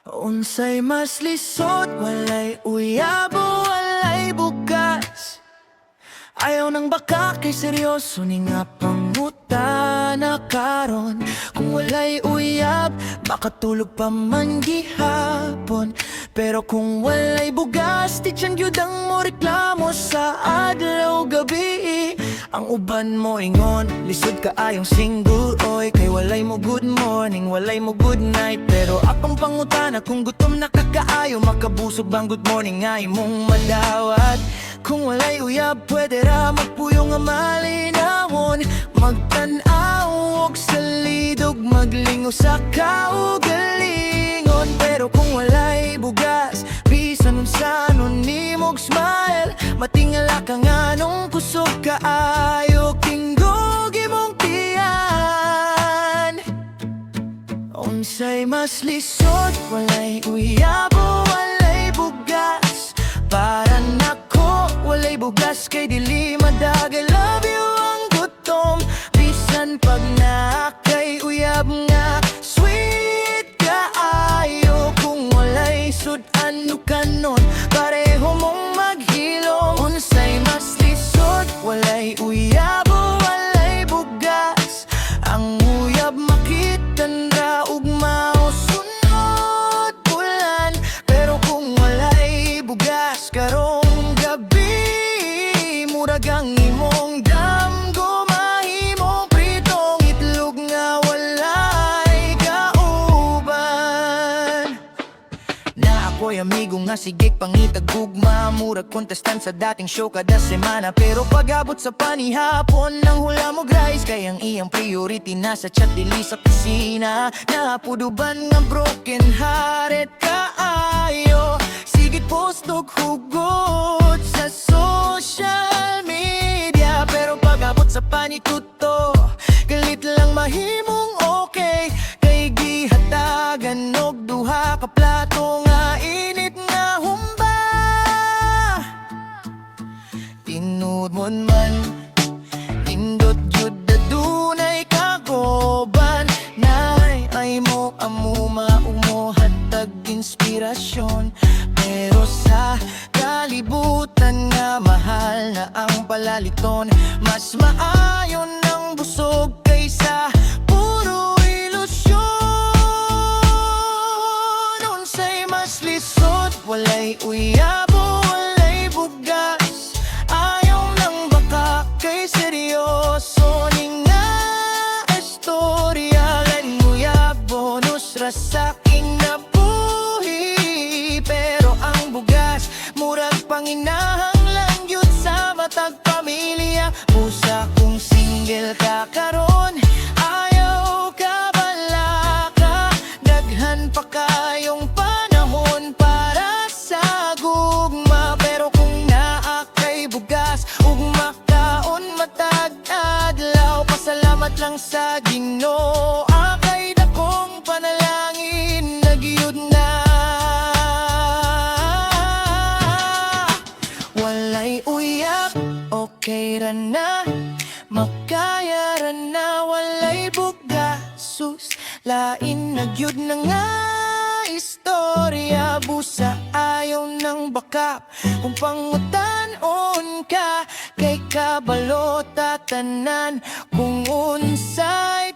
Unsay mas lisod, walay uyab o walay bugas. Ayaw ng baka kay seryoso ni nga pangutana karon. Kung walay uyab, baka tulog pa man gihapon. Pero kung walay bugas, di dyan gyud ang mo reklamo sa adlaw gabi. Ang uban mo ingon, lisod ka ayong single oy. Kay walay mo good morning, walay mo good night. Pero akong pangutana, kung gutom na kakaayo, makabusog bang good morning nga imong madawat. Kung walay uyab, pwede ra magpuyo nga malinawon. Magtan-aw og sa lidog, maglingo sa kaugalingon. Pero kung walay bugas, bisan unsa nun nimog smile, matingala ka nga nung kusog kaayo, kinggog imong tiyan. Unsay mas lisod, walay uyab o walay bugas. Para nako, walay bugas kay dili madag. I love you ang gutom, bisan pag nakay uyab nga sweet kaayo. Kung walay sudan kanon, pareho mong maghilom. Unsay mas lisod, walay uyab o walay bugas. Ang uyab makitan ra ug mausunod bulan. Pero kung walay bugas karong gabi, murag ang imong damgo, mahimong pritong itlog nga walay kauban. Na ako'y amigo nga sigig pangitagugma, murag kontestant sa dating show kada semana. Pero pag-abot sa panihapon, nang hula mo guys, kay ang iyang priority na sa chat dili sa kusina. Napuduban nga broken hearted kaayo, sigit post og hugot sa social media. Pero pag-abot sa panituto, galit lang mahimong okay. Kay gihatagan og duha ka plato nga init nga humba. Tinudmon man, indot jud dunay kagoban. Nay ay mo amuma umo hatag inspirasyon. Pero sa kalibutan nga mahal na ang palaliton, mas maayon ng busog kaysa puro ilusyon. Unsay mas lisod, walay uyab o walay bugas. Ayaw ng baka kay seryoso ni nga istorya. Lan uyab bonus ra sa aking nabuhi. Pero ang bugas, murag panginahanglan yun sa matag pamilya. Busa kung single ka karon, ayaw ka bala ka. Daghan pa kayong panahon para sa gugma. Pero kung naa kay bugas, ug makaon matag adlaw, pasalamat lang sa Ginoo. Akay dakong panalangin nagyud na. Walay uyab, okay ra na, makaya ra na. Walay bugasus, lain nagyud na nga istorya. Busa ayaw ng bakap, kung pangutan-on ka, kay kabalo tatanan kung unsay